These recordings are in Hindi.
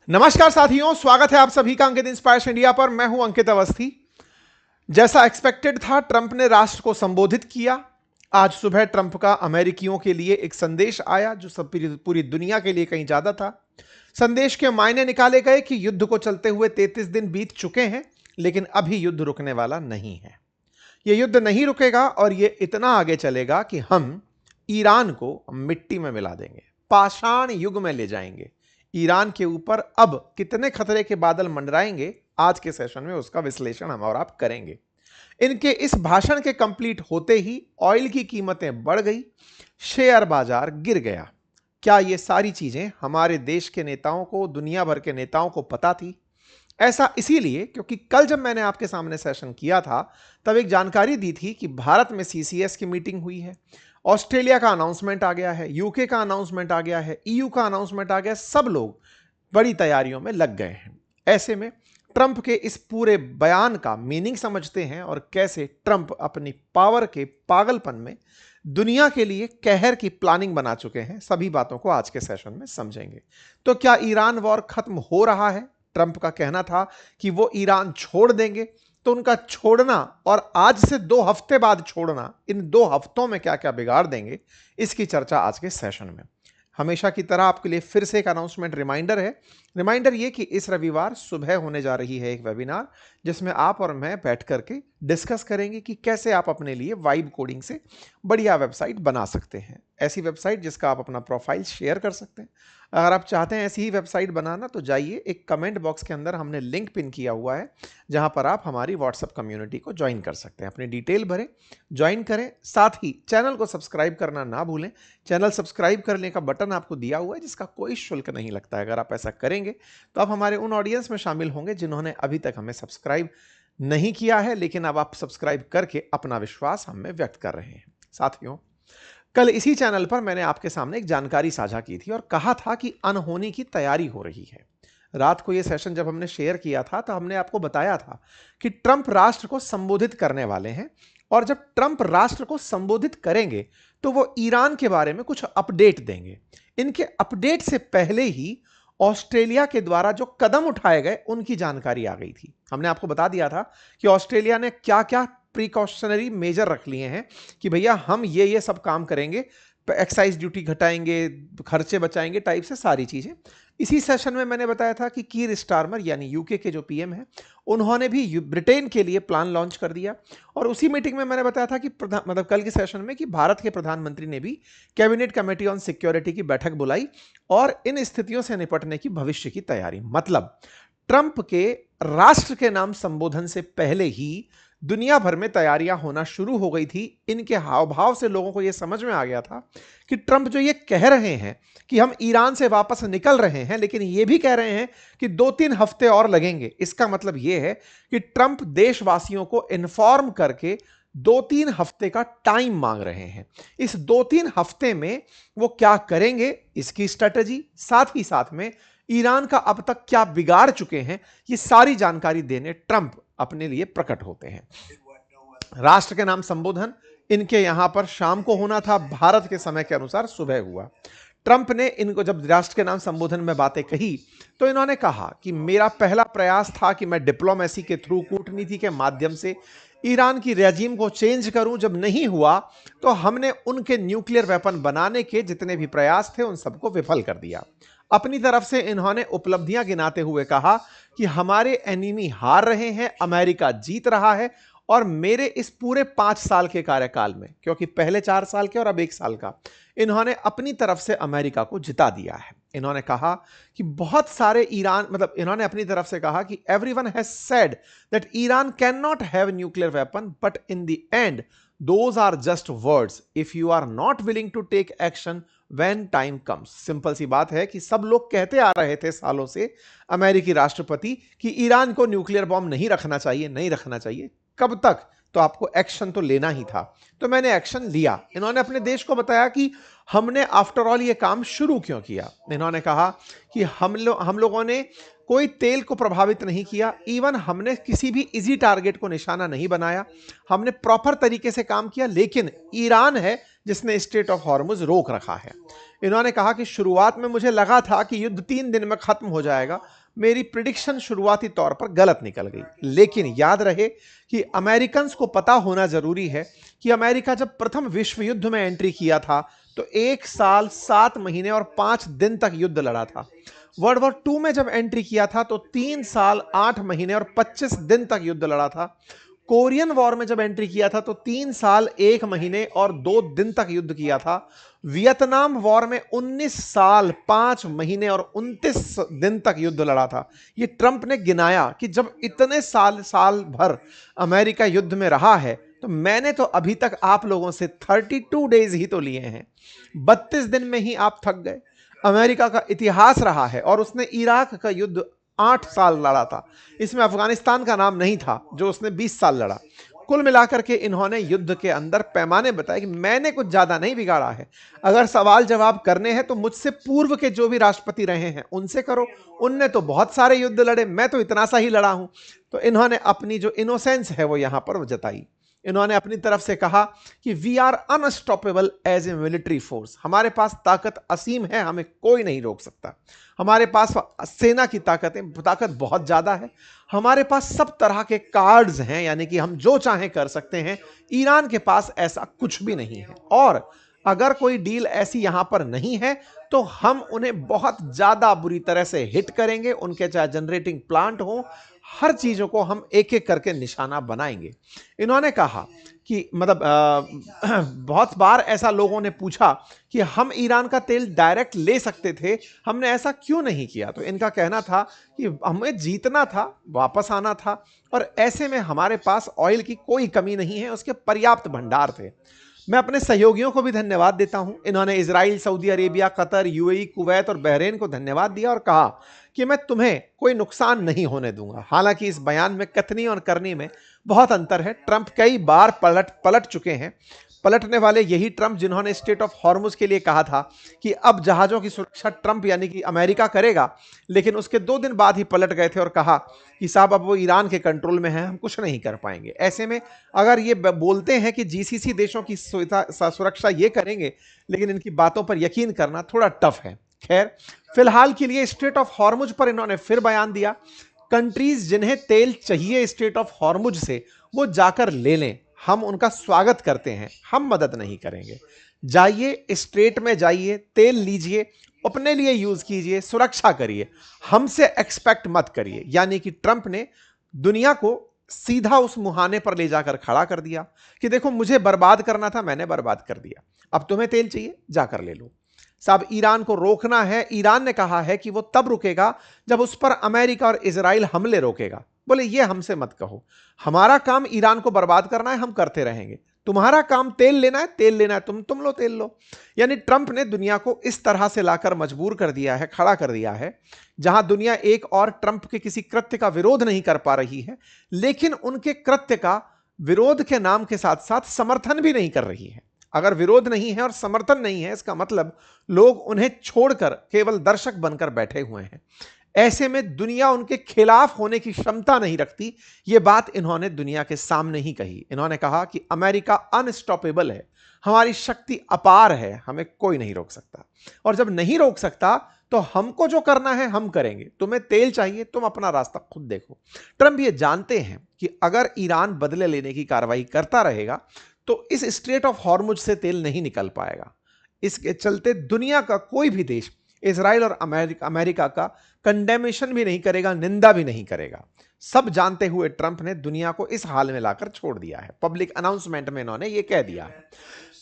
नमस्कार साथियों, स्वागत है आप सभी का अंकित इंस्पायर्स इंडिया पर। मैं हूं अंकित अवस्थी। जैसा एक्सपेक्टेड था, ट्रंप ने राष्ट्र को संबोधित किया। आज सुबह ट्रंप का अमेरिकियों के लिए एक संदेश आया जो सब पूरी दुनिया के लिए कहीं ज्यादा था। संदेश के मायने निकाले गए कि युद्ध को चलते हुए 33 दिन बीत चुके हैं, लेकिन अभी युद्ध रुकने वाला नहीं है। यह युद्ध नहीं रुकेगा और यह इतना आगे चलेगा कि हम ईरान को मिट्टी में मिला देंगे, पाषाण युग में ले जाएंगे। ईरान के ऊपर अब कितने खतरे के बादल मंडराएंगे, आज के सेशन में उसका विश्लेषण हम और आप करेंगे। इनके इस भाषण के कंप्लीट होते ही ऑयल की कीमतें बढ़ गई, शेयर बाजार गिर गया। क्या ये सारी चीजें हमारे देश के नेताओं को, दुनिया भर के नेताओं को पता थी? ऐसा इसीलिए क्योंकि कल जब मैंने आपके सामने सेशन किया था, तब एक जानकारी दी थी कि भारत में सीसीएस की मीटिंग हुई है, ऑस्ट्रेलिया का अनाउंसमेंट आ गया है, यूके का अनाउंसमेंट आ गया है, ईयू का अनाउंसमेंट आ गया। सब लोग बड़ी तैयारियों में लग गए हैं। ऐसे में ट्रंप के इस पूरे बयान का मीनिंग समझते हैं और कैसे ट्रंप अपनी पावर के पागलपन में दुनिया के लिए कहर की प्लानिंग बना चुके हैं। सभी बातों को आज के सेशन में समझेंगे। तो क्या ईरान वॉर खत्म हो रहा है? ट्रंप का कहना था कि वो ईरान छोड़ देंगे, तो उनका छोड़ना और आज से 2 हफ्ते बाद छोड़ना, इन 2 हफ्तों में क्या क्या बिगाड़ देंगे, इसकी चर्चा आज के सेशन में। हमेशा की तरह आपके लिए फिर से एक अनाउंसमेंट रिमाइंडर है। रिमाइंडर ये कि इस रविवार सुबह होने जा रही है एक वेबिनार, जिसमें आप और मैं बैठ करके डिस्कस करेंगे कि कैसे आप अपने लिए वाइब कोडिंग से बढ़िया वेबसाइट बना सकते हैं। ऐसी वेबसाइट जिसका आप अपना प्रोफाइल शेयर कर सकते हैं। अगर आप चाहते हैं ऐसी ही वेबसाइट बनाना, तो जाइए, एक कमेंट बॉक्स के अंदर हमने लिंक पिन किया हुआ है, जहां पर आप हमारी व्हाट्सएप कम्युनिटी को ज्वाइन कर सकते हैं। अपनी डिटेल भरें, ज्वाइन करें, साथ ही चैनल को सब्सक्राइब करना ना भूलें। चैनल सब्सक्राइब करने का बटन आपको दिया हुआ है, जिसका कोई शुल्क नहीं लगता है। अगर आप ऐसा करेंगे तो आप हमारे उन ऑडियंस में शामिल होंगे जिन्होंने अभी तक हमें सब्सक्राइब नहीं किया है, लेकिन अब आप सब्सक्राइब करके अपना विश्वास हम में व्यक्त कर रहे हैं। साथियों, कल इसी चैनल पर मैंने आपके सामने एक जानकारी साझा की थी और कहा था कि अनहोनी की तैयारी हो रही है। रात को यह सेशन जब हमने शेयर किया था, तो हमने आपको बताया था कि ट्रंप राष्ट्र को संबोधित करने वाले हैं, और जब ट्रंप राष्ट्र को संबोधित करेंगे तो वो ईरान के बारे में कुछ अपडेट देंगे। इनके अपडेट से पहले ही ऑस्ट्रेलिया के द्वारा जो कदम उठाए गए, उनकी जानकारी आ गई थी। हमने आपको बता दिया था कि ऑस्ट्रेलिया ने क्या क्या प्रिकॉशनरी मेजर रख लिए हैं कि भैया हम ये सब काम करेंगे, एक्साइज ड्यूटी घटाएंगे, खर्चे बचाएंगे, टाइप से सारी चीजें। इसी सेशन में मैंने बताया था कि कीर स्टारमर यानी यूके के जो पीएम हैं, उन्होंने भी ब्रिटेन के लिए प्लान लॉन्च कर दिया। और उसी मीटिंग में मैंने बताया था कि कल के सेशन में कि भारत के प्रधानमंत्री ने भी कैबिनेट कमेटी ऑन सिक्योरिटी की बैठक बुलाई और इन स्थितियों से निपटने की भविष्य की तैयारी। मतलब ट्रंप के राष्ट्र के नाम संबोधन से पहले ही दुनिया भर में तैयारियां होना शुरू हो गई थी। इनके हाव भाव से लोगों को यह समझ में आ गया था कि ट्रंप जो ये कह रहे हैं कि हम ईरान से वापस निकल रहे हैं, लेकिन ये भी कह रहे हैं कि 2-3 हफ्ते और लगेंगे। इसका मतलब यह है कि ट्रंप देशवासियों को इन्फॉर्म करके 2-3 हफ्ते का टाइम मांग रहे हैं। इस 2-3 हफ्ते में वो क्या करेंगे, इसकी स्ट्रेटजी, साथ ही साथ में ईरान का अब तक क्या बिगाड़ चुके हैं, ये सारी जानकारी देने ट्रंप अपने लिए प्रकट होते हैं। राष्ट्र के नाम संबोधन इनके यहां पर शाम को होना था, भारत के समय के अनुसार सुबह हुआ। ट्रंप ने इनको जब राष्ट्र के नाम संबोधन में बातें कही, तो इन्होंने कहा कि मेरा पहला प्रयास था कि मैं डिप्लोमेसी के थ्रू, कूटनीति के माध्यम से ईरान की रेजिम को चेंज करूं। जब नहीं हुआ तो हमने उनके न्यूक्लियर वेपन बनाने के जितने भी प्रयास थे, उन सबको विफल कर दिया। अपनी तरफ से इन्होंने उपलब्धियां गिनाते हुए कहा कि हमारे एनिमी हार रहे हैं, अमेरिका जीत रहा है, और मेरे इस पूरे 5 साल के कार्यकाल में, क्योंकि पहले 4 साल के और अब 1 साल का, इन्होंने अपनी तरफ से अमेरिका को जिता दिया है। इन्होंने कहा कि बहुत सारे ईरान, मतलब इन्होंने अपनी तरफ से कहा कि everyone has said that Iran can not have nuclear weapon, but in the end those are just words if you are not willing to take action when time comes. Simple सी बात है कि सब लोग कहते आ रहे थे सालों से, अमेरिकी राष्ट्रपति, कि ईरान को न्यूक्लियर बॉम्ब नहीं रखना चाहिए, नहीं रखना चाहिए। कब तक? तो आपको एक्शन तो लेना ही था। तो मैंने एक्शन लिया। इन्होंने अपने देश को बताया कि हमने आफ्टर ऑल ये काम शुरू क्यों किया। इन्होंने कहा कि हम लोगों ने कोई तेल को प्रभावित नहीं किया, इवन हमने किसी भी इजी टारगेट को निशाना नहीं बनाया, हमने प्रॉपर तरीके से काम किया, लेकिन ईरान है जिसने स्ट्रेट ऑफ हॉर्मुज रोक रखा है। इन्होंने कहा कि शुरुआत में मुझे लगा था कि युद्ध 3 दिन में खत्म हो जाएगा। मेरी प्रिडिक्शन शुरुआती तौर पर गलत निकल गई, लेकिन याद रहे कि अमेरिकन को पता होना जरूरी है कि अमेरिका जब प्रथम विश्व युद्ध में एंट्री किया था तो 1 साल 7 महीने और 5 दिन तक युद्ध लड़ा था। वर्ल्ड वॉर 2 में जब एंट्री किया था तो 3 साल 8 महीने और 25 दिन तक युद्ध लड़ा था। कोरियन वॉर में जब एंट्री किया था तो 3 साल 1 महीने और 2 दिन तक युद्ध किया था। वियतनाम वॉर में 19 साल 5 महीने और 29 दिन तक युद्ध लड़ा था। ये ट्रंप ने गिनाया कि जब इतने साल भर अमेरिका युद्ध में रहा है तो मैंने तो अभी तक आप लोगों से 32 डेज ही तो लिए हैं, 32 दिन में ही आप थक गए। अमेरिका का इतिहास रहा है और उसने इराक का युद्ध 8 साल लड़ा था। इसमें अफगानिस्तान का नाम नहीं था जो उसने 20 साल लड़ा। कुल मिलाकर के इन्होंने युद्ध के अंदर पैमाने बताए कि मैंने कुछ ज्यादा नहीं बिगाड़ा है। अगर सवाल जवाब करने हैं तो मुझसे पूर्व के जो भी राष्ट्रपति रहे हैं उनसे करो, उनने तो बहुत सारे युद्ध लड़े, मैं तो इतना सा ही लड़ा हूं। तो इन्होंने अपनी जो इनोसेंस है वो यहां पर जताई। इन्होंने अपनी तरफ से कहा कि we are unstoppable as a military force, हमारे पास ताकत असीम है, हमें कोई नहीं रोक सकता। हमारे पास सेना की ताकत बहुत ज्यादा है। हमारे पास सब तरह के कार्ड्स हैं, यानी कि हम जो चाहें कर सकते हैं। ईरान के पास ऐसा कुछ भी नहीं है और अगर कोई डील ऐसी यहां पर नहीं है तो हम उन्हें बहुत ज्यादा बुरी तरह से हिट करेंगे। उनके चाहे जनरेटिंग प्लांट हो, हर चीजों को हम एक एक करके निशाना बनाएंगे। इन्होंने कहा कि बहुत बार ऐसा लोगों ने पूछा कि हम ईरान का तेल डायरेक्ट ले सकते थे, हमने ऐसा क्यों नहीं किया। तो इनका कहना था कि हमें जीतना था, वापस आना था और ऐसे में हमारे पास ऑयल की कोई कमी नहीं है, उसके पर्याप्त भंडार थे। मैं अपने सहयोगियों को भी धन्यवाद देता हूं। इन्होंने Israel, Saudi Arabia, Qatar, UAE, Kuwait और बहरीन को धन्यवाद दिया और कहा कि मैं तुम्हें कोई नुकसान नहीं होने दूंगा। हालांकि इस बयान में कथनी और करनी में बहुत अंतर है। ट्रंप कई बार पलट चुके हैं। पलटने वाले यही ट्रंप जिन्होंने स्ट्रेट ऑफ हॉर्मुज के लिए कहा था कि अब जहाजों की सुरक्षा ट्रंप यानी कि अमेरिका करेगा, लेकिन उसके 2 दिन बाद ही पलट गए थे और कहा कि साहब अब वो ईरान के कंट्रोल में है, हम कुछ नहीं कर पाएंगे। ऐसे में अगर ये बोलते हैं कि जीसीसी देशों की सुरक्षा ये करेंगे, लेकिन इनकी बातों पर यकीन करना थोड़ा टफ है। खैर, फिलहाल के लिए स्ट्रेट ऑफ हॉर्मुज पर इन्होंने फिर बयान दिया। कंट्रीज जिन्हें तेल चाहिए स्ट्रेट ऑफ हॉर्मुज से, वो जाकर ले लें, हम उनका स्वागत करते हैं, हम मदद नहीं करेंगे। जाइए, स्ट्रेट में जाइए, तेल लीजिए, अपने लिए यूज कीजिए, सुरक्षा करिए, हमसे एक्सपेक्ट मत करिए। यानी कि ट्रंप ने दुनिया को सीधा उस मुहाने पर ले जाकर खड़ा कर दिया कि देखो, मुझे बर्बाद करना था, मैंने बर्बाद कर दिया, अब तुम्हें तेल चाहिए, जाकर ले लो। साहब, ईरान को रोकना है। ईरान ने कहा है कि वो तब रुकेगा जब उस पर अमेरिका और इजराइल हमले रोकेगा। बोले ये हमसे मत कहो, हमारा काम ईरान को बर्बाद करना है, हम करते रहेंगे। तुम्हारा काम तेल लेना है, तेल लेना है, तुम लो, तेल लो। यानी ट्रंप ने दुनिया को इस तरह से लाकर मजबूर कर दिया है, खड़ा कर दिया है, जहां दुनिया एक और ट्रंप के किसी कृत्य का विरोध नहीं कर पा रही है, लेकिन उनके कृत्य का विरोध के नाम के साथ साथ समर्थन भी नहीं कर रही है। अगर विरोध नहीं है और समर्थन नहीं है, इसका मतलब लोग उन्हें छोड़कर केवल दर्शक बनकर बैठे हुए हैं। ऐसे में दुनिया उनके खिलाफ होने की क्षमता नहीं रखती। यह बात इन्होंने दुनिया के सामने ही कही। इन्होंने कहा कि अमेरिका अनस्टॉपेबल है, हमारी शक्ति अपार है, हमें कोई नहीं रोक सकता। और जब नहीं रोक सकता तो हमको जो करना है हम करेंगे। तुम्हें तेल चाहिए, तुम अपना रास्ता खुद देखो। ट्रंप ये जानते हैं कि अगर ईरान बदले लेने की कार्रवाई करता रहेगा तो इस स्ट्रेट ऑफ हॉर्मुज से तेल नहीं निकल पाएगा। इसके चलते दुनिया का कोई भी देश इजराइल और अमेरिका का कंडेमेशन भी नहीं करेगा, निंदा भी नहीं करेगा। सब जानते हुए ट्रंप ने दुनिया को इस हाल में लाकर छोड़ दिया है। पब्लिक अनाउंसमेंट में इन्होंने ये कह दिया है।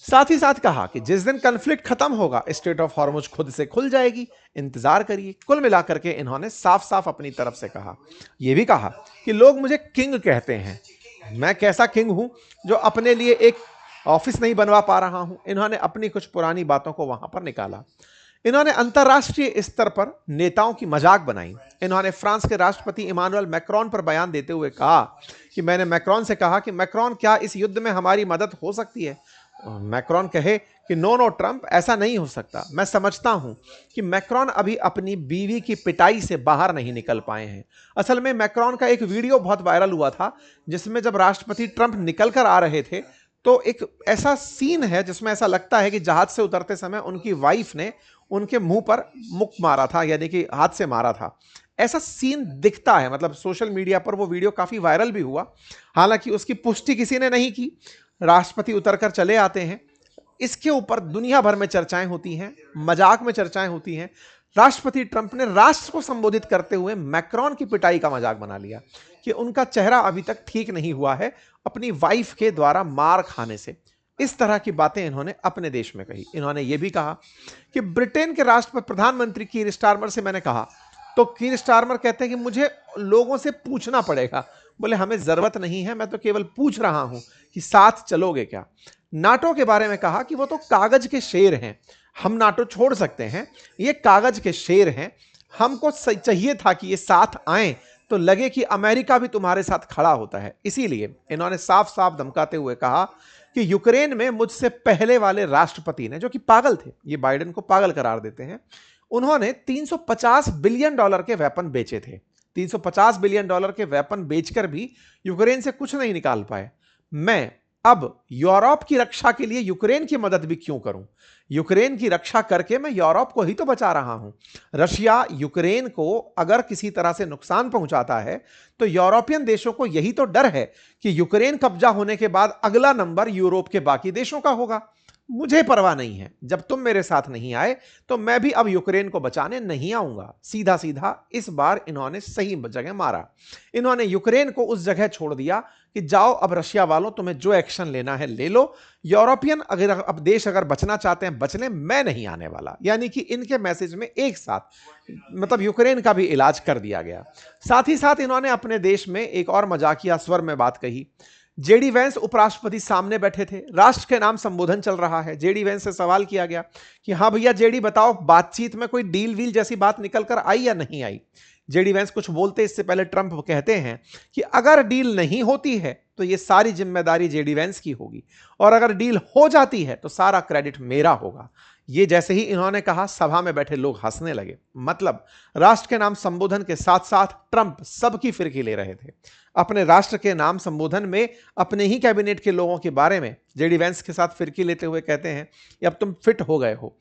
साथ ही साथ कहा कि जिस दिन कॉन्फ्लिक्ट खत्म होगा, स्ट्रेट ऑफ हॉर्मुज खुद से खुल जाएगी, इंतजार करिए। कुल मिलाकर के इन्होंने साफ साफ अपनी तरफ से कहा। यह भी कहा कि लोग मुझे किंग कहते हैं, मैं कैसा किंग हूं जो अपने लिए एक ऑफिस नहीं बनवा पा रहा हूं। इन्होंने अपनी कुछ पुरानी बातों को वहां पर निकाला। इन्होंने अंतरराष्ट्रीय स्तर पर नेताओं की मजाक बनाई। इन्होंने फ्रांस के राष्ट्रपति इमानुएल मैक्रोन पर बयान देते हुए कहा कि मैंने मैक्रोन से कहा कि मैक्रोन, क्या इस युद्ध में हमारी मदद हो सकती है। मैक्रोन कहे कि नो ट्रंप, ऐसा नहीं हो सकता। मैं समझता हूं कि मैक्रोन अभी अपनी बीवी की पिटाई से बाहर नहीं निकल पाए हैं। असल में मैक्रोन का एक वीडियो बहुत वायरल हुआ था जिसमें जब राष्ट्रपति ट्रंप निकल कर आ रहे थे तो एक ऐसा सीन है जिसमें ऐसा लगता है कि जहाज से उतरते समय उनकी वाइफ ने उनके मुंह पर मुक्का मारा था, यानी कि हाथ से मारा था। ऐसा सीन दिखता है, मतलब सोशल मीडिया पर वो वीडियो काफी वायरल भी हुआ। हालांकि उसकी पुष्टि किसी ने नहीं की। राष्ट्रपति उतरकर चले आते हैं, इसके ऊपर दुनिया भर में चर्चाएं होती हैं, मजाक में चर्चाएं होती हैं। राष्ट्रपति ट्रंप ने राष्ट्र को संबोधित करते हुए मैक्रोन की पिटाई का मजाक बना लिया कि उनका चेहरा अभी तक ठीक नहीं हुआ है अपनी वाइफ के द्वारा मार खाने से। इस तरह की बातें इन्होंने अपने देश में कही। इन्होंने यह भी कहा कि ब्रिटेन के राष्ट्रपति प्रधानमंत्री कीर स्टारमर से मैंने कहा, तो कीर स्टारमर कहते हैं कि मुझे लोगों से पूछना पड़ेगा। बोले हमें जरूरत नहीं है, मैं तो केवल पूछ रहा हूं कि साथ चलोगे क्या। नाटो के बारे में कहा कि वो तो कागज के शेर हैं, हम नाटो छोड़ सकते हैं, ये कागज के शेर हैं, हमको चाहिए था कि ये साथ आए तो लगे कि अमेरिका भी तुम्हारे साथ खड़ा होता है। इसीलिए इन्होंने साफ साफ धमकाते हुए कहा कि यूक्रेन में मुझसे पहले वाले राष्ट्रपति ने, जो कि पागल थे, ये बाइडेन को पागल करार देते हैं, उन्होंने $350 बिलियन के वेपन बेचे थे। $350 बिलियन के वेपन बेचकर भी यूक्रेन से कुछ नहीं निकाल पाए। मैं अब यूरोप की रक्षा के लिए यूक्रेन की मदद भी क्यों करूं? यूक्रेन की रक्षा करके मैं यूरोप को ही तो बचा रहा हूं। रशिया यूक्रेन को अगर किसी तरह से नुकसान पहुंचाता है तो यूरोपियन देशों को यही तो डर है कि यूक्रेन कब्जा होने के बाद अगला नंबर यूरोप के बाकी देशों का होगा। मुझे परवाह नहीं है, जब तुम मेरे साथ नहीं आए तो मैं भी अब यूक्रेन को बचाने नहीं आऊंगा। सीधा सीधा इस बार इन्होंने सही जगह मारा। इन्होंने यूक्रेन को उस जगह छोड़ दिया कि जाओ अब रशिया वालों, तुम्हें जो एक्शन लेना है ले लो, यूरोपियन अगर अब देश अगर बचना चाहते हैं बच लें, मैं नहीं आने वाला। यानी कि इनके मैसेज में एक साथ मतलब यूक्रेन का भी इलाज कर दिया गया। साथ ही साथ इन्होंने अपने देश में एक और मजाकिया स्वर में बात कही। जेडी वेंस उपराष्ट्रपति सामने बैठे थे, राष्ट्र के नाम संबोधन चल रहा है। जेडी वेंस से सवाल किया गया कि हाँ भैया जेडी बताओ, बातचीत में कोई डील वील जैसी बात निकल कर आई या नहीं आई। जेडी वेंस कुछ बोलते इससे पहले ट्रंप कहते हैं कि अगर डील नहीं होती है तो ये सारी जिम्मेदारी जेडी वेंस की होगी, और अगर डील हो जाती है तो सारा क्रेडिट मेरा होगा। ये जैसे ही इन्होंने कहा, सभा में बैठे लोग हंसने लगे। मतलब राष्ट्र के नाम संबोधन के साथ साथ ट्रंप सबकी फिरकी ले रहे थे। अपने राष्ट्र के नाम संबोधन में अपने ही कैबिनेट के लोगों के बारे में जेडी वेंस के साथ फिरकी लेते हुए कहते हैं कि अब तुम फिट हो गए हो।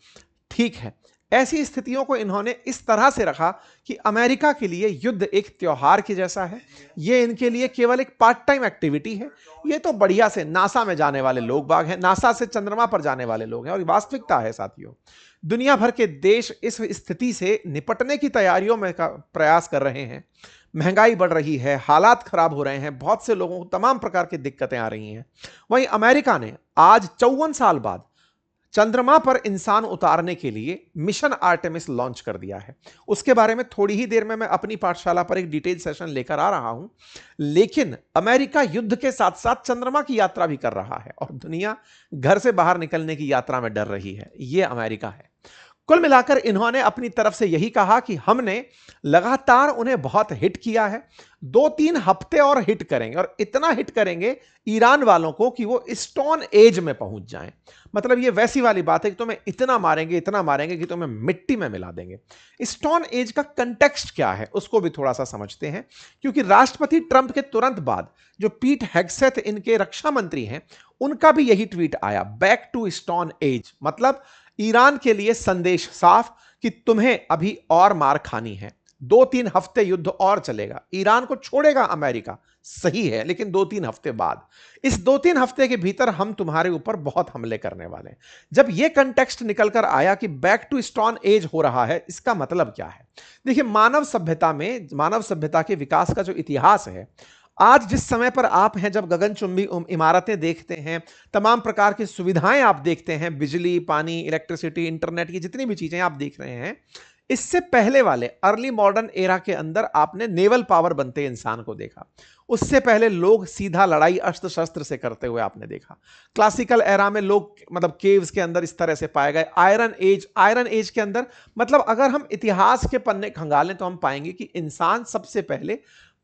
ठीक है, ऐसी स्थितियों को इन्होंने इस तरह से रखा कि अमेरिका के लिए युद्ध एक त्योहार के जैसा है, ये इनके लिए केवल एक पार्ट टाइम एक्टिविटी है। ये तो बढ़िया से नासा में जाने वाले लोग बाग हैं, नासा से चंद्रमा पर जाने वाले लोग हैं। और वास्तविकता है साथियों, दुनिया भर के देश इस स्थिति से निपटने की तैयारियों में प्रयास कर रहे हैं। महंगाई बढ़ रही है, हालात खराब हो रहे हैं, बहुत से लोगों को तमाम प्रकार की दिक्कतें आ रही हैं। वहीं अमेरिका ने आज 54 साल बाद चंद्रमा पर इंसान उतारने के लिए मिशन आर्टेमिस लॉन्च कर दिया है। उसके बारे में थोड़ी ही देर में मैं अपनी पाठशाला पर एक डिटेल सेशन लेकर आ रहा हूं। लेकिन अमेरिका युद्ध के साथ साथ चंद्रमा की यात्रा भी कर रहा है और दुनिया घर से बाहर निकलने की यात्रा में डर रही है। यह अमेरिका है। कुल मिलाकर इन्होंने अपनी तरफ से यही कहा कि हमने लगातार उन्हें बहुत हिट किया है, 2-3 हफ्ते और हिट करेंगे, और इतना हिट करेंगे ईरान वालों को कि वो स्टोन एज में पहुंच जाएं। मतलब ये वैसी वाली बात है कि तुम्हें इतना मारेंगे कि तुम्हें मिट्टी में मिला देंगे। स्टोन एज का कंटेक्स्ट क्या है उसको भी थोड़ा सा समझते हैं, क्योंकि राष्ट्रपति ट्रंप के तुरंत बाद जो पीट हेग्सेथ इनके रक्षा मंत्री हैं, उनका भी यही ट्वीट आया, बैक टू स्टोन एज। मतलब ईरान के लिए संदेश साफ कि तुम्हें अभी और मार खानी है, 2-3 हफ्ते युद्ध और चलेगा। ईरान को छोड़ेगा अमेरिका, सही है, लेकिन 2-3 हफ्ते बाद, इस 2-3 हफ्ते के भीतर हम तुम्हारे ऊपर बहुत हमले करने वाले हैं। जब यह कंटेक्स्ट निकलकर आया कि बैक टू स्टोन एज हो रहा है, इसका मतलब क्या है? देखिए, मानव सभ्यता के विकास का जो इतिहास है, आज जिस समय पर आप हैं, जब गगनचुंबी इमारतें देखते हैं, तमाम प्रकार की सुविधाएं आप देखते हैं, बिजली, पानी, इलेक्ट्रिसिटी, इंटरनेट, की जितनी भी चीजें आप देख रहे हैं, इससे पहले वाले अर्ली मॉडर्न एरा के अंदर आपने नेवल पावर बनते इंसान को देखा। उससे पहले लोग सीधा लड़ाई अस्त्र शस्त्र से करते हुए आपने देखा। क्लासिकल एरा में लोग मतलब केव्स के अंदर इस तरह से पाए गए। आयरन एज के अंदर, मतलब अगर हम इतिहास के पन्ने खंगालें तो हम पाएंगे कि इंसान सबसे पहले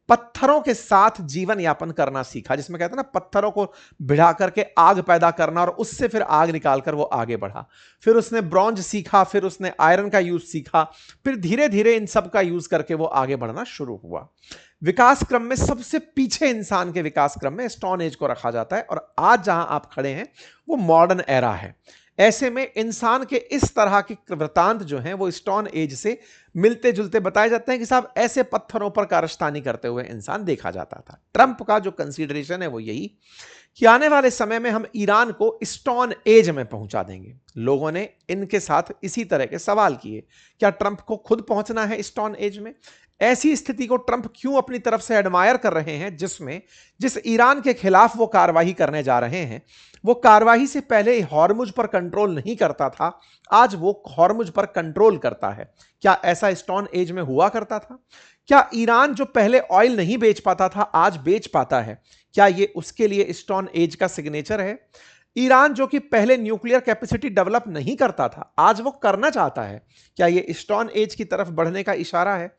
पत्थरों के साथ जीवन यापन करना सीखा, जिसमें कहते हैं ना पत्थरों को भिड़ा करके आग पैदा करना और उससे फिर आग निकालकर वो आगे बढ़ा। फिर उसने ब्रॉन्ज सीखा, फिर उसने आयरन का यूज सीखा, फिर धीरे धीरे इन सब का यूज करके वो आगे बढ़ना शुरू हुआ। विकास क्रम में सबसे पीछे इंसान के विकास क्रम में स्टोन एज को रखा जाता है और आज जहां आप खड़े हैं वो मॉडर्न एरा है। ऐसे में इंसान के इस तरह के वृतांत जो हैं वो स्टोन एज से मिलते जुलते बताए जाते हैं कि साहब ऐसे पत्थरों पर कारस्तानी करते हुए इंसान देखा जाता था। ट्रंप का जो कंसीडरेशन है वो यही कि आने वाले समय में हम ईरान को स्टोन एज में पहुंचा देंगे। लोगों ने इनके साथ इसी तरह के सवाल किए, क्या ट्रंप को खुद पहुंचना है स्टोन एज में? ऐसी स्थिति को ट्रंप क्यों अपनी तरफ से एडमायर कर रहे हैं जिस ईरान के खिलाफ वो कार्रवाई करने जा रहे हैं, वो कार्रवाई से पहले हॉर्मुज पर कंट्रोल नहीं करता था, आज वो हॉर्मुज पर कंट्रोल करता है। क्या ऐसा स्टोन एज में हुआ करता था? क्या ईरान जो पहले ऑयल नहीं बेच पाता था आज बेच पाता है? क्या ये उसके लिए स्टोन एज का सिग्नेचर है? ईरान जो कि पहले न्यूक्लियर कैपेसिटी डेवलप नहीं करता था आज वो करना चाहता है, क्या ये स्टोन एज की तरफ बढ़ने का इशारा है?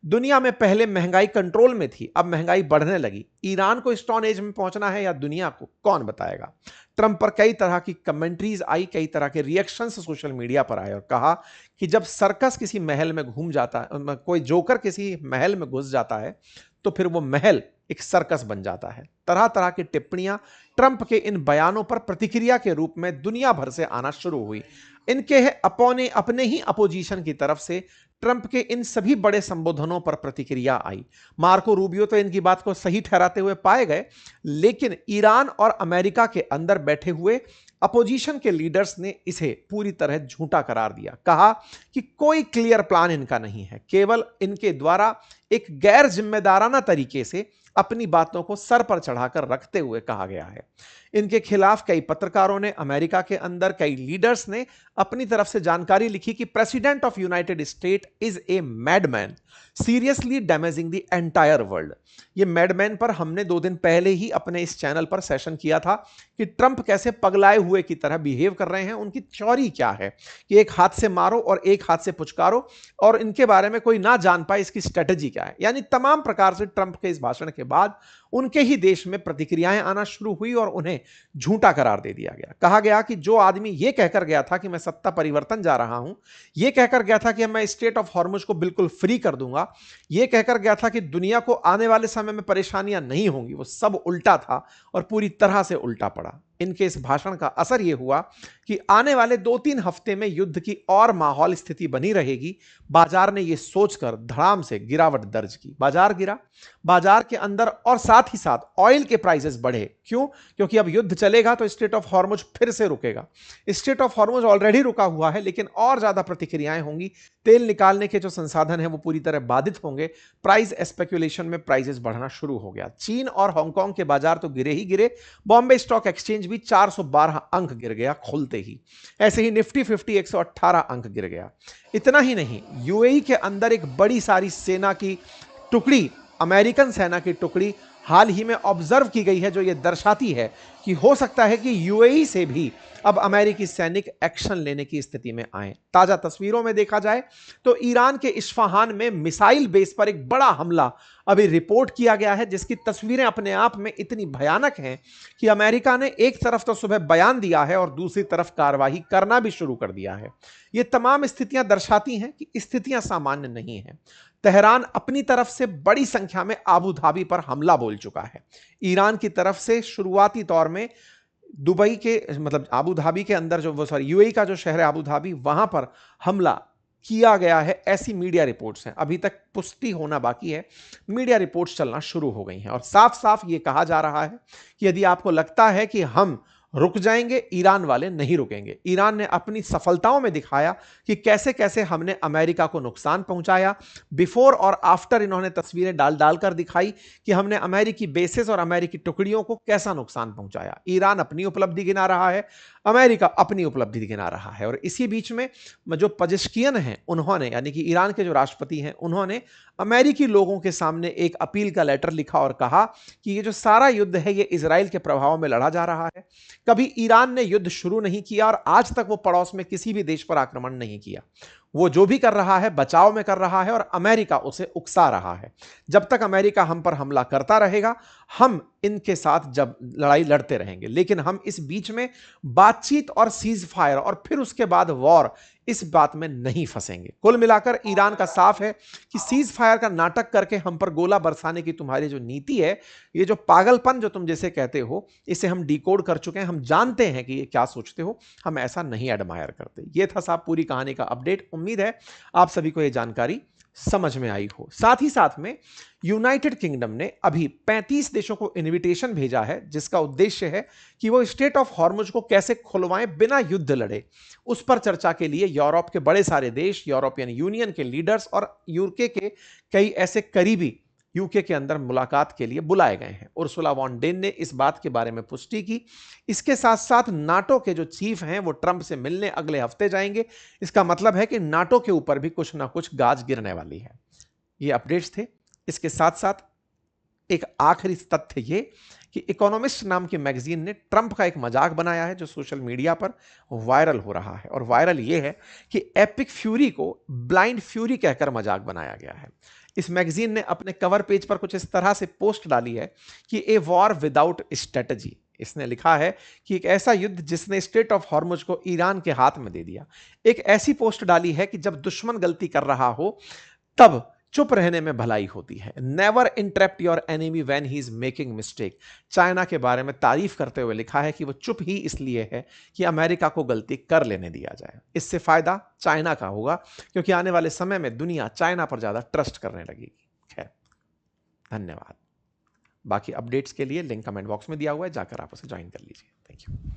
दुनिया में पहले महंगाई कंट्रोल में थी, अब महंगाई बढ़ने लगी। ईरान को स्टोन एज में पहुंचना है या दुनिया को, कौन बताएगा? ट्रंप पर कई तरह की कमेंट्रीज आई, कई तरह के रिएक्शंस सोशल मीडिया पर आए और कहा कि जब सर्कस किसी महल में घूम जाता है, कोई जोकर किसी महल में घुस जाता है तो फिर वो महल एक सर्कस बन जाता है। तरह तरह की टिप्पणियां ट्रंप के इन बयानों पर प्रतिक्रिया के रूप में दुनिया भर से आना शुरू हुई। इनके अपने ही अपोजिशन की तरफ से ट्रंप के इन सभी बड़े संबोधनों पर प्रतिक्रिया आई। मार्को रूबियो तो इनकी बात को सही ठहराते हुए पाए गए, लेकिन ईरान और अमेरिका के अंदर बैठे हुए अपोजिशन के लीडर्स ने इसे पूरी तरह झूठा करार दिया। कहा कि कोई क्लियर प्लान इनका नहीं है, केवल इनके द्वारा एक गैर जिम्मेदाराना तरीके से अपनी बातों को सर पर चढ़ाकर रखते हुए कहा गया है। इनके खिलाफ कई पत्रकारों ने, अमेरिका के अंदर कई लीडर्स ने अपनी तरफ से जानकारी लिखी कि president of United State is a madman seriously damaging the entire world. ये मैडमैन पर हमने 2 दिन पहले ही अपने इस चैनल पर सेशन किया था कि ट्रंप कैसे पगलाए हुए की तरह बिहेव कर रहे हैं, उनकी थ्योरी क्या है कि एक हाथ से मारो और एक हाथ से पुचकारो और इनके बारे में कोई ना जान पाए इसकी स्ट्रेटेजी क्या है। यानी तमाम प्रकार से ट्रंप के इस भाषण के बाद उनके ही देश में प्रतिक्रियाएं आना शुरू हुई और उन्हें झूठा करार दे दिया गया। कहा गया कि जो आदमी यह कहकर गया था कि मैं सत्ता परिवर्तन जा रहा हूं, यह कहकर गया था कि मैं स्टेट ऑफ हॉर्मुज को बिल्कुल फ्री कर दूंगा, यह कहकर गया था कि दुनिया को आने वाले समय में परेशानियां नहीं होंगी, वो सब उल्टा था और पूरी तरह से उल्टा पड़ा। इनके इस भाषण का असर यह हुआ कि आने वाले 2-3 हफ्ते में युद्ध की और माहौल स्थिति बनी रहेगी। बाजार ने यह सोचकर धड़ाम से गिरावट दर्ज की, बाजार गिरा, बाजार के अंदर और साथ ही साथ ऑयल के प्राइसेस बढ़े। क्यों? क्योंकि अब युद्ध चलेगा तो स्ट्रेट ऑफ हॉर्मुज फिर से रुकेगा। स्ट्रेट ऑफ हॉर्मुज ऑलरेडी रुका हुआ है, लेकिन और ज्यादा प्रतिक्रियाएं होंगी, तेल निकालने के जो संसाधन है वो पूरी तरह बाधित होंगे, प्राइस स्पेकुलेशन में प्राइसेस बढ़ना शुरू हो गया। चीन और हांगकांग के बाजार तो गिरे ही गिरे, बॉम्बे स्टॉक एक्सचेंज भी 412 अंक गिर गया खुलते ही। ऐसे ही निफ्टी 50 118 अंक गिर गया। इतना ही नहीं, यूएई के अंदर एक बड़ी सारी सेना की टुकड़ी, अमेरिकन सेना की टुकड़ी हाल ही में ऑब्जर्व की गई है, जो यह दर्शाती है कि हो सकता है कि यूएई से भी अब अमेरिकी सैनिक एक्शन लेने की स्थिति में आए। ताजा तस्वीरों में देखा जाए तो ईरान के इस्फहान में मिसाइल बेस पर एक बड़ा हमला अभी रिपोर्ट किया गया है, जिसकी तस्वीरें अपने आप में इतनी भयानक हैं कि अमेरिका ने एक तरफ तो सुबह बयान दिया है और दूसरी तरफ कार्रवाई करना भी शुरू कर दिया है। ये तमाम स्थितियां दर्शाती हैं कि स्थितियां सामान्य नहीं हैं। तेहरान अपनी तरफ से बड़ी संख्या में आबू धाबी पर हमला बोल चुका है। ईरान की तरफ से शुरुआती तौर में दुबई के, मतलब आबू धाबी के अंदर जो यूएई का जो शहर है आबू धाबी, वहां पर हमला किया गया है, ऐसी मीडिया रिपोर्ट्स हैं। अभी तक पुष्टि होना बाकी है, मीडिया रिपोर्ट्स चलना शुरू हो गई हैं और साफ साफ ये कहा जा रहा है कि यदि आपको लगता है कि हम रुक जाएंगे, ईरान वाले नहीं रुकेंगे। ईरान ने अपनी सफलताओं में दिखाया कि कैसे कैसे हमने अमेरिका को नुकसान पहुंचाया। बिफोर और आफ्टर इन्होंने तस्वीरें डाल डाल कर दिखाई कि हमने अमेरिकी बेसेस और अमेरिकी टुकड़ियों को कैसा नुकसान पहुंचाया। ईरान अपनी उपलब्धि गिना रहा है, अमेरिका अपनी उपलब्धि गिना रहा है। और इसी बीच में जो पजेश्कियन हैं, उन्होंने, यानी कि ईरान के जो राष्ट्रपति हैं, उन्होंने अमेरिकी लोगों के सामने एक अपील का लेटर लिखा और कहा कि ये जो सारा युद्ध है ये इजराइल के प्रभाव में लड़ा जा रहा है। कभी ईरान ने युद्ध शुरू नहीं किया और आज तक वो पड़ोस में किसी भी देश पर आक्रमण नहीं किया। वो जो भी कर रहा है बचाव में कर रहा है और अमेरिका उसे उकसा रहा है। जब तक अमेरिका हम पर हमला करता रहेगा, हम इनके साथ जब लड़ाई लड़ते रहेंगे, लेकिन हम इस बीच में बातचीत और सीज फायर और फिर उसके बाद वॉर, इस बात में नहीं फंसेंगे। कुल मिलाकर ईरान का साफ है कि सीज फायर का नाटक करके हम पर गोला बरसाने की तुम्हारी जो नीति है, ये जो पागलपन जो तुम जैसे कहते हो, इसे हम डिकोड कर चुके हैं। हम जानते हैं कि ये क्या सोचते हो, हम ऐसा नहीं एडमायर करते। ये था साहब पूरी कहानी का अपडेट। उम्मीद है आप सभी को ये जानकारी समझ में आई हो। साथ ही साथ में यूनाइटेड किंगडम ने अभी 35 देशों को इनविटेशन भेजा है, जिसका उद्देश्य है कि वो स्ट्रेट ऑफ हॉर्मुज को कैसे खुलवाएं बिना युद्ध लड़े। उस पर चर्चा के लिए यूरोप के बड़े सारे देश, यूरोपियन यूनियन के लीडर्स और यूके के कई ऐसे करीबी यूके के अंदर मुलाकात के लिए बुलाए गए हैं। उर्सुला वॉन डेन ने इस बात के बारे में पुष्टि की। इसके साथ साथ नाटो के जो चीफ हैं वो ट्रंप से मिलने अगले हफ्ते जाएंगे। इसका मतलब है कि नाटो के ऊपर भी कुछ ना कुछ गाज गिरने वाली है। ये अपडेट्स थे। इसके साथ साथ एक आखिरी तथ्य ये कि इकोनॉमिस्ट नाम की मैगजीन ने ट्रंप का एक मजाक बनाया है जो सोशल मीडिया पर वायरल हो रहा है। और वायरल ये है कि एपिक फ्यूरी को ब्लाइंड फ्यूरी कहकर मजाक बनाया गया है। इस मैगजीन ने अपने कवर पेज पर कुछ इस तरह से पोस्ट डाली है कि ए वॉर विदाउट स्ट्रेटजी। इसने लिखा है कि एक ऐसा युद्ध जिसने स्ट्रेट ऑफ हॉर्मुज को ईरान के हाथ में दे दिया। एक ऐसी पोस्ट डाली है कि जब दुश्मन गलती कर रहा हो तब चुप रहने में भलाई होती है। Never interrupt your enemy when he is making mistake. China के बारे में तारीफ करते हुए लिखा है कि वो चुप ही इसलिए है कि अमेरिका को गलती कर लेने दिया जाए। इससे फायदा चाइना का होगा, क्योंकि आने वाले समय में दुनिया चाइना पर ज्यादा ट्रस्ट करने लगेगी। खैर, धन्यवाद। बाकी अपडेट्स के लिए लिंक कमेंट बॉक्स में दिया हुआ है, जाकर आप उसे ज्वाइन कर लीजिए। Thank you.